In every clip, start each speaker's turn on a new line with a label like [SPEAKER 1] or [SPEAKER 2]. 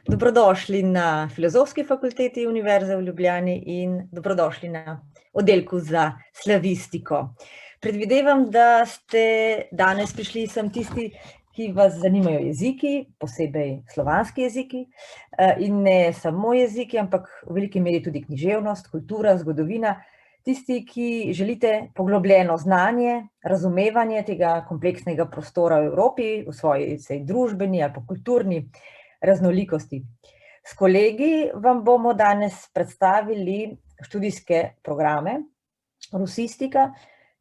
[SPEAKER 1] Dobrodošli na Filozofski fakulteti Univerze v Ljubljani in dobrodošli na oddelku za slavistiko. Predvidevam, da ste danes prišli sem tisti, ki vas zanimajo jeziki, posebej slovanski jeziki, in ne samo jeziki, ampak v veliki meri tudi književnost, kultura, zgodovina. Tisti, ki želite poglobljeno znanje, razumevanje tega kompleksnega prostora v Evropi, v svoji družbeni ali pa kulturni raznolikosti. S kolegi vam bomo danes predstavili študijske programe: rusistika,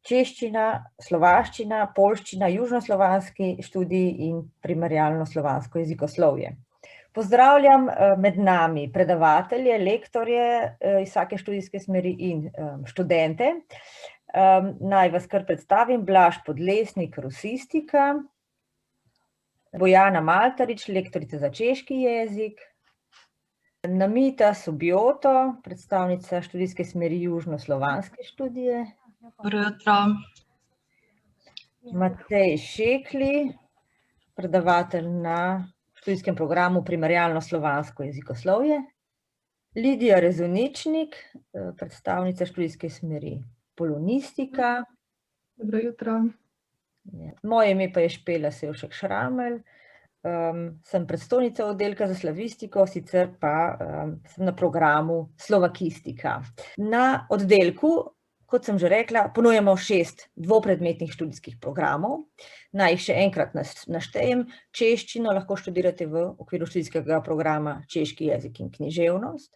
[SPEAKER 1] češčina, slovaščina, poljščina, južnoslovanski študij in primerjalno slovansko jezikoslovje. Pozdravljam med nami predavatelje, lektorje iz vsake študijske smeri in študente. Naj vas kar predstavim: Blaž Podlesnik, rusistika, Bojana Maltarič, lektorica za češki jezik, Namita Subjoto, predstavnica študijske smeri južnoslovanske študije.
[SPEAKER 2] Dobro jutro.
[SPEAKER 1] Matej Šekli, predavatelj na študijskem programu primerjalno slovansko jezikoslovje. Lidija Rezuničnik, predstavnica študijske smeri polonistika.
[SPEAKER 2] Dobro jutro.
[SPEAKER 1] Moje ime pa je Špela Sevšek Šramelj, sem predstojnica oddelka za slavistiko, sicer pa sem na programu slovakistika. Na oddelku, kot sem že rekla, ponujamo 6 dvopredmetnih študijskih programov. Naj jih še enkrat naštejem: češčino lahko študirate v okviru študijskega programa češki jezik in književnost,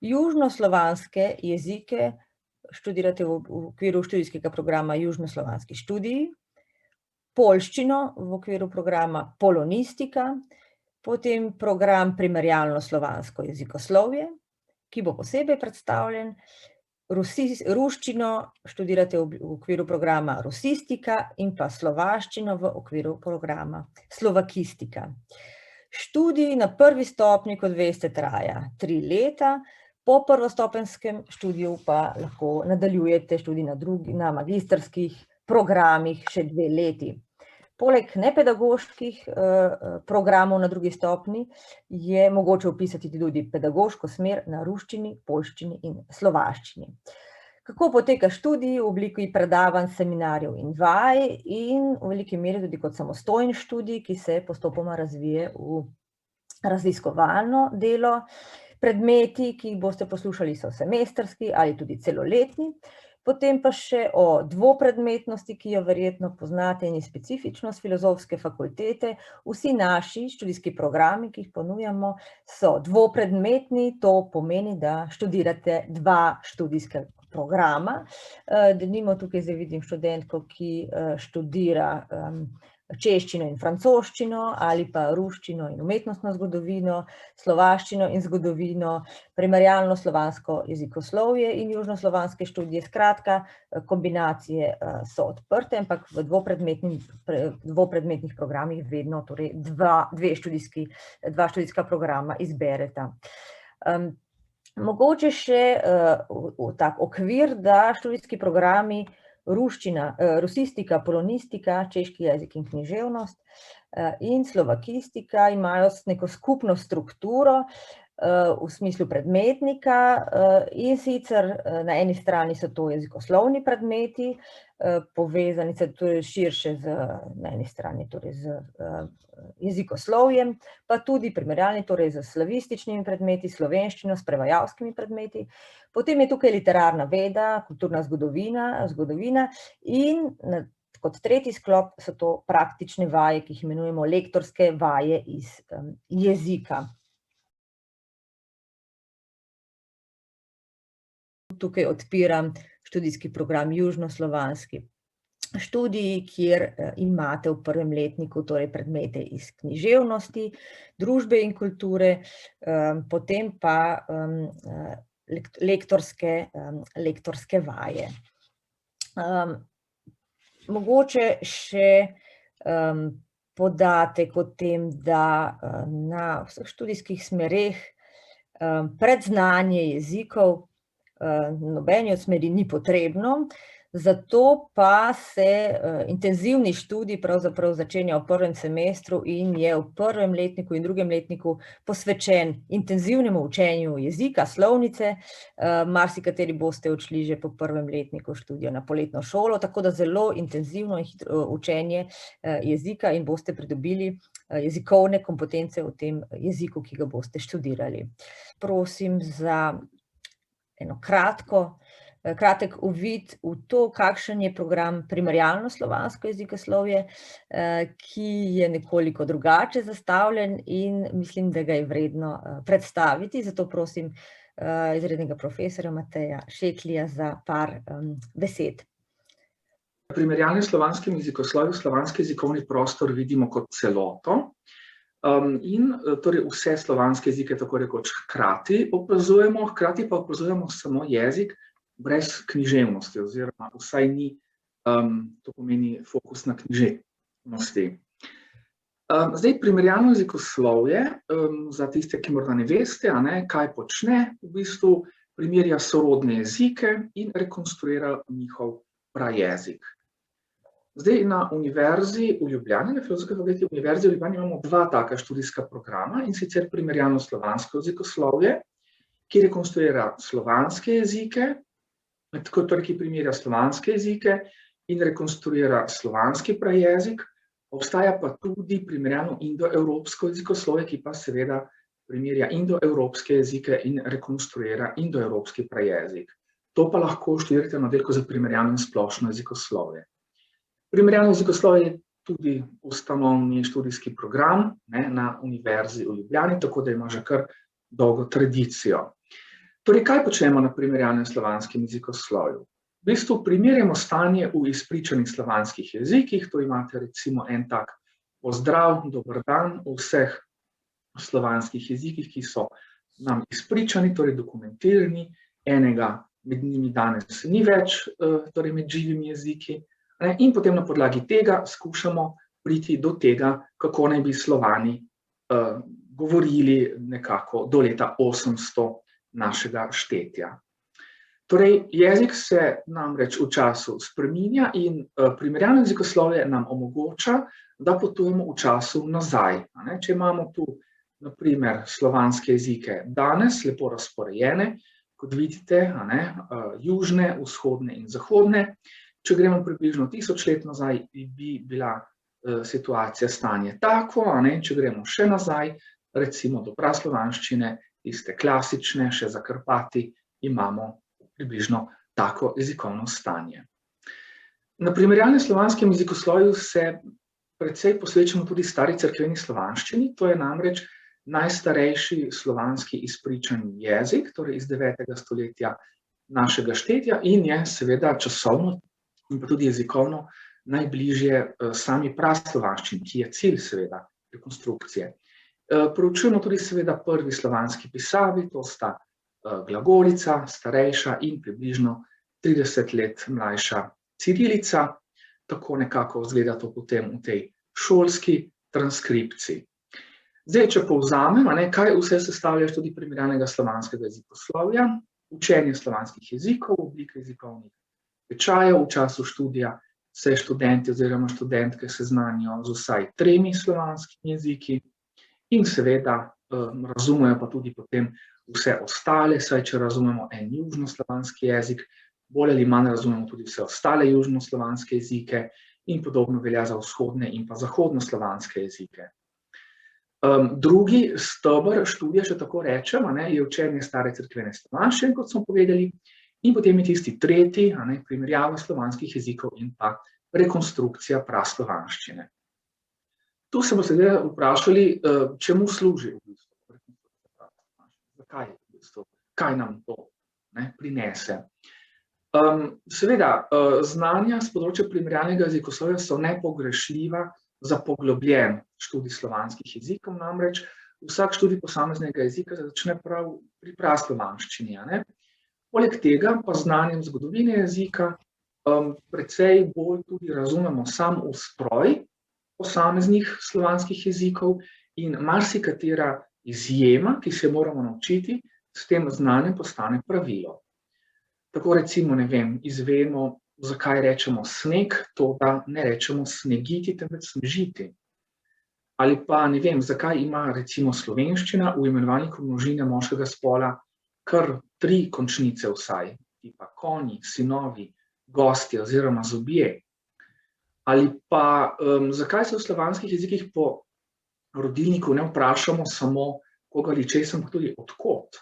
[SPEAKER 1] južnoslovanske jezike študirate v okviru študijskega programa južnoslovanski študiji, poljščino v okviru programa polonistika, potem program primerjalno slovansko jezikoslovje, ki bo posebej predstavljen, ruščino študirate v okviru programa rusistika in pa slovaščino v okviru programa slovakistika. Študij na prvi stopnji, kot veste, traja 3 leta, po prvostopenskem študiju pa lahko nadaljujete študij na magistrskih programih še 2 leti. Poleg nepedagoških programov na drugi stopnji je mogoče vpisati tudi pedagoško smer na ruščini, poljščini in slovaščini. Kako poteka študij? V obliki predavanj, seminarjev in vaj in v veliki meri tudi kot samostojen študij, ki se postopoma razvije v raziskovalno delo. Predmeti, ki jih boste poslušali, so semestrski ali tudi celoletni. Potem pa še o dvopredmetnosti, ki jo verjetno poznate, in specifičnost filozofske fakultete. Vsi naši študijski programi, ki jih ponujamo, so dvopredmetni, to pomeni, da študirate 2 študijska programa. Denimo tukaj zdaj vidim študentko, ki študira češčino in francoščino ali pa ruščino in umetnostno zgodovino, slovaščino in zgodovino, primerjalno slovansko jezikoslovje in južnoslovanske študije. Skratka, kombinacije so odprte, ampak v dvopredmetnih programih vedno torej 2 študijska programa izbereta. Mogoče še tak okvir, da študijski programi rusistika, polonistika, češki jezik in književnost in slovakistika imajo neko skupno strukturo v smislu predmetnika, in sicer na eni strani so to jezikoslovni predmeti, povezani torej širše na eni strani torej z jezikoslovjem, pa tudi primerjalni, torej z slavističnimi predmeti, slovenščino, s prevajalskimi predmeti. Potem je tukaj literarna veda, kulturna zgodovina in kot tretji sklop so to praktične vaje, ki jih imenujemo lektorske vaje iz jezika. Tukaj odpiram študijski program južnoslovanski študij, kjer imate v prvem letniku torej predmete iz književnosti, družbe in kulture, potem pa lektorske vaje. Mogoče še podatek o tem, da na vseh študijskih smereh predznanje jezikov nobeni od smeri ni potrebno. Zato pa se intenzivni študij pravzaprav začenja v prvem semestru in je v prvem letniku in drugem letniku posvečen intenzivnemu učenju jezika, slovnice. Marsikateri boste odšli že po prvem letniku študija na poletno šolo, tako da zelo intenzivno in hitro učenje jezika in boste pridobili jezikovne kompetence v tem jeziku, ki ga boste študirali. Prosim za eno kratek uvid v to, kakšen je program primerjalno slovansko jezikoslovje, ki je nekoliko drugače zastavljen in mislim, da ga je vredno predstaviti. Zato prosim izrednega profesorja Mateja Šeklija za par besed.
[SPEAKER 3] Primerjalnem slovanskem jezikoslovju slovanski jezikovni prostor vidimo kot celoto. In torej vse slovanske jezike tako rekoč hkrati opazujemo, hkrati pa opazujemo samo jezik brez književnosti, oziroma vsaj ni, to pomeni fokus na književnosti. Zdaj, primerjalno jezikoslovje, za tiste, ki morda ne veste, kaj počne, v bistvu primerja sorodne jezike in rekonstruira njihov prajezik. Zdaj, na Univerzi v Ljubljani, na Filozofski fakulteti Univerze v Ljubljani imamo dva taka študijska programa, in sicer primerjalno slovansko jezikoslovje, ki rekonstruira slovanske jezike, torej ki primerja slovanske jezike in rekonstruira slovanski prajezik. Obstaja pa tudi primerjalno indoevropsko jezikoslovje, ki pa seveda primerja indoevropske jezike in rekonstruira indoevropski prajezik. To pa lahko študirate na oddelku za primerjalno in splošno jezikoslovje. Primerjalno jezikoslovje je tudi ustanovni študijski program na Univerzi v Ljubljani, tako da ima že kar dolgo tradicijo. Torej, kaj počnemo na primerjalnem slovanskem jezikoslovju? V bistvu primerjamo stanje v izpričanih slovanskih jezikih, to imate recimo en tak pozdrav, dober dan v vseh slovanskih jezikih, ki so nam izpričani, torej dokumentirani, enega med njimi danes ni več, torej med živimi jeziki, in potem na podlagi tega skušamo priti do tega, kako naj bi Slovani govorili nekako do leta 800 našega štetja. Torej, jezik se namreč v času spreminja in primerjalno jezikoslovje nam omogoča, da potujemo v času nazaj. Če imamo tu, na primer, slovanske jezike danes, lepo razporejene, kot vidite, južne, vzhodne in zahodne. Če gremo približno 1000 let nazaj, bi bila situacija, stanje tako, če gremo še nazaj, recimo do praslovanščine, tiste klasične, še za Karpati, imamo približno tako jezikovno stanje. Na primerjalnem slovanskem jezikoslovju se precej posvečamo tudi stari cerkveni slovanščini, to je namreč najstarejši slovanski izpričani jezik, torej iz 9. stoletja našega štetja in je seveda časovno in pa tudi jezikovno najbližje sami praslovanščini, ki je cilj seveda rekonstrukcije. Proučujemo tudi seveda prvi slovanski pisavi, to sta glagolica, starejša in približno 30 let mlajša cirilica, tako nekako izgleda to potem v tej šolski transkripciji. Zdaj, če povzamem, kaj vse sestavlja študij primerjalnega slovanskega jezikoslovja, učenje slovanskih jezikov, oblike jezikovnih tečajev, v času študija se študenti oziroma študentke seznanijo z vsaj 3 slovanskimi jeziki, in seveda razumejo pa tudi potem vse ostale, saj če razumemo en južnoslovanski jezik, bolj ali manj razumemo tudi vse ostale južnoslovanske jezike in podobno velja za vzhodne in pa zahodnoslovanske jezike. Drugi steber študija, če tako rečem, je učenje stare cerkvene slovanščine, kot smo povedali, in potem je tisti tretji, primerjava slovanskih jezikov in pa rekonstrukcija praslovanščine. Tu se boste vprašali, čemu služi v bistvu rekonstrukcija praslovanščine, zakaj v bistvu, kaj nam to prinese. Seveda, znanja s področja primerjalnega jezikoslovja so nepogrešljiva za poglobljen študij slovanskih jezikov, namreč vsak študij posameznega jezika začne prav pri praslovanščini. Poleg tega pa znanjem zgodovine jezika precej bolj tudi razumemo sam ustroj posameznih slovanskih jezikov in marsikatera izjema, ki se moramo naučiti, s tem znanjem postane pravilo. Tako recimo, izvemo, zakaj rečemo sneg, to da ne rečemo snegiti, temveč snežiti. Ali pa ne vem, zakaj ima recimo slovenščina v imenovanju množine moškega spola kar 3 končnice vsaj, tipa konji, sinovi, gostje oziroma zobje. Ali pa zakaj se v slovanskih jezikih po rodilniku ne vprašamo samo koga ali česa, ampak tudi od kod.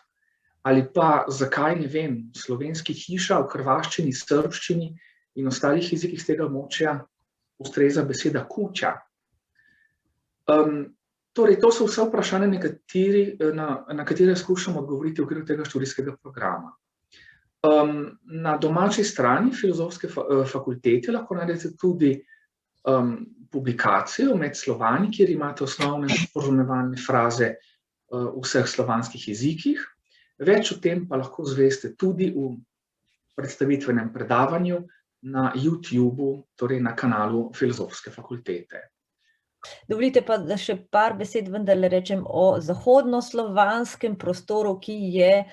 [SPEAKER 3] Ali pa zakaj, ne vem, slovenski hiša v hrvaščini, srbščini in ostalih jezikih z tega območja ustreza beseda kuća. Torej, to so vse vprašanja, na katere skušamo odgovoriti v okviru tega študijskega programa. Na domači strani Filozofske fakultete lahko najdete tudi publikacijo Med Slovani, kjer imate osnovne sporazumevalne fraze v vseh slovanskih jezikih. Več o tem pa lahko zveste tudi v predstavitvenem predavanju na YouTubeu, torej na kanalu Filozofske fakultete.
[SPEAKER 1] Dovolite pa, da še par besed vendarle rečem o zahodnoslovanskem prostoru, ki je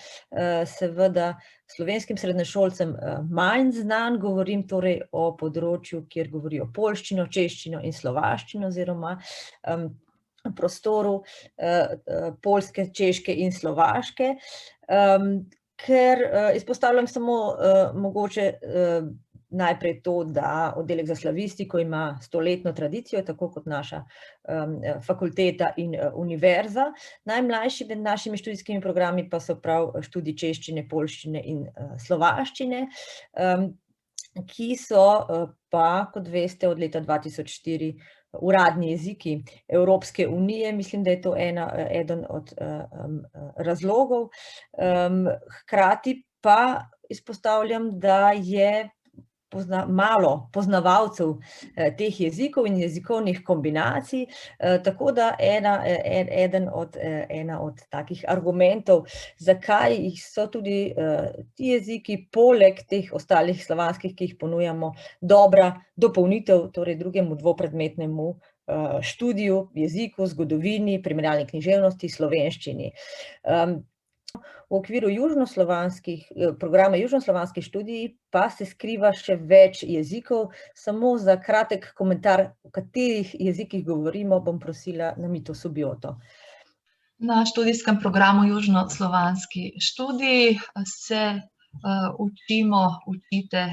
[SPEAKER 1] seveda slovenskim srednješolcem manj znan. Govorim torej o področju, kjer govorijo poljščino, češčino in slovaščino, oziroma prostoru poljske, češke in slovaške. Ker izpostavljam samo mogoče najprej to, da oddelek za slavistiko ima 100-letno tradicijo, tako kot naša fakulteta in univerza. Najmlajši med našimi študijskimi programi pa so prav študij češčine, poljščine in slovaščine, ki so pa, kot veste, od leta 2004 uradni jeziki Evropske unije. Mislim, da je to eden od razlogov. Hkrati pa izpostavljam, da je malo poznavalcev teh jezikov in jezikovnih kombinacij, tako da ena od takih argumentov, zakaj so tudi ti jeziki poleg teh ostalih slovanskih, ki jih ponujamo, dobra dopolnitev torej drugemu dvopredmetnemu študiju, jeziku, zgodovini, primerjalni književnosti, slovenščini. V okviru programa južnoslovanskih študij pa se skriva še več jezikov. Samo za kratek komentar, o katerih jezikih govorimo, bom prosila Namito Subjoto.
[SPEAKER 2] Na študijskem programu južnoslovanski študiji se učite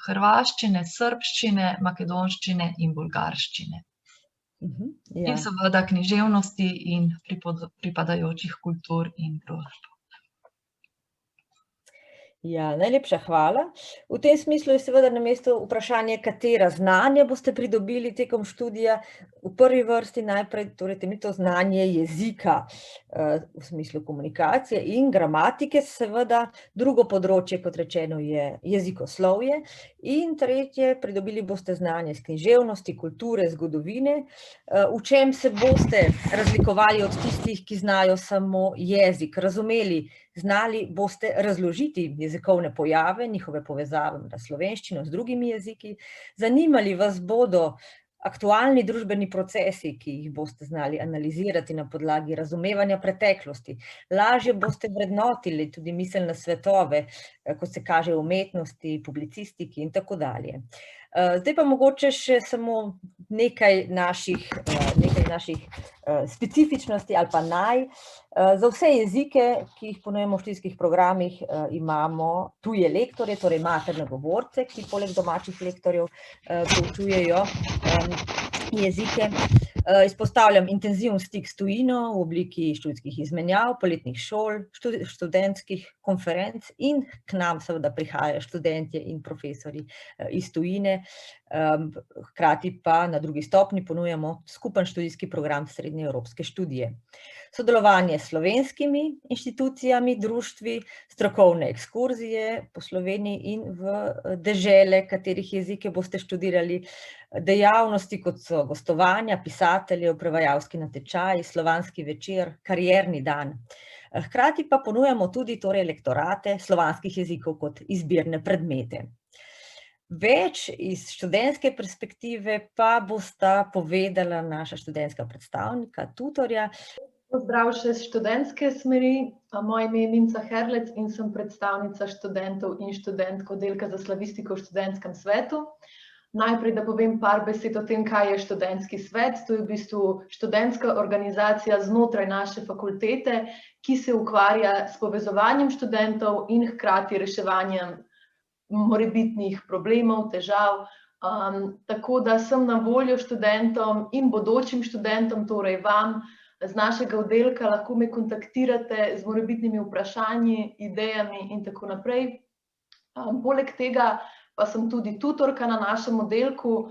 [SPEAKER 2] hrvaščine, srbščine, makedonščine in bolgarščine.
[SPEAKER 1] Ja.
[SPEAKER 2] In seveda književnosti in pripadajočih kultur in družb.
[SPEAKER 1] Ja, najlepša hvala. V tem smislu je seveda na mestu vprašanje, katera znanja boste pridobili tekom študija. V prvi vrsti najprej torej temeljito znanje jezika v smislu komunikacije in gramatike, seveda. Drugo področje, kot rečeno, je jezikoslovje. In tretje, pridobili boste znanje iz književnosti, kulture, zgodovine. V čem se boste razlikovali od tistih, ki znajo samo jezik, razumeli, znali boste razložiti jezikovne pojave, njihove povezave na slovenščino z drugimi jeziki, zanimali vas bodo aktualni družbeni procesi, ki jih boste znali analizirati na podlagi razumevanja preteklosti, lažje boste vrednotili tudi miselne svetove, kot se kaže v umetnosti, publicistiki in tako dalje. Zdaj pa mogoče še samo nekaj naših specifičnosti ali pa za vse jezike, ki jih ponujemo v študijskih programih, imamo tuje lektorje, torej materne govorce, ki poleg domačih lektorjev poučujejo jezike. Izpostavljam intenziven stik s tujino v obliki študijskih izmenjav, poletnih šol, študentskih konferenc in k nam seveda prihajajo študentje in profesorji iz tujine. Hkrati pa na drugi stopnji ponujamo skupen študijski program srednjeevropske študije. Sodelovanje s slovenskimi inštitucijami, društvi, strokovne ekskurzije po Sloveniji in v dežele, katerih jezike boste študirali, dejavnosti, kot so gostovanja pisateljev, prevajalski natečaji, slovanski večer, karierni dan. Hkrati pa ponujamo tudi torej lektorate slovanskih jezikov kot izbirne predmete. Več iz študentske perspektive pa bosta povedala naša študentska predstavnika, tutorja.
[SPEAKER 2] Pozdrav še z študentske smeri. Moje ime je Minca Herlec in sem predstavnica študentov in študentk oddelka za slavistiko v študentskem svetu. Najprej, da povem par besed o tem, kaj je študentski svet. To je v bistvu študentska organizacija znotraj naše fakultete, ki se ukvarja s povezovanjem študentov in hkrati reševanjem morebitnih problemov, težav. Tako da sem na voljo študentom in bodočim študentom, torej vam, z našega oddelka, lahko me kontaktirate z morebitnimi vprašanji, idejami in tako naprej. Poleg tega pa sem tudi tutorka na našem oddelku.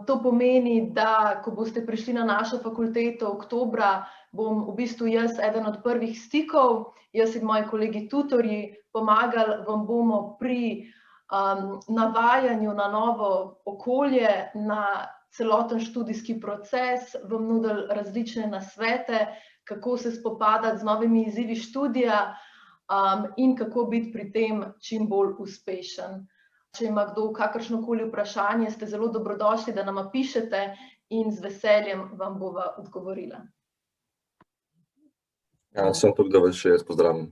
[SPEAKER 2] To pomeni, da ko boste prišli na našo fakulteto oktobra, bom v bistvu jaz eden od prvih stikov, jaz in moji kolegi tutorji, pomagali vam bomo pri navajanju na novo okolje, na celoten študijski proces, vam nudili različne nasvete, kako se spopadati z novimi izzivi študija in kako biti pri tem čim bolj uspešen. Če ima kdo kakršnokoli vprašanje, ste zelo dobrodošli, da nama pišete in z veseljem vam bova odgovorila.
[SPEAKER 4] Ja, sem tudi, da vas še jaz pozdravim.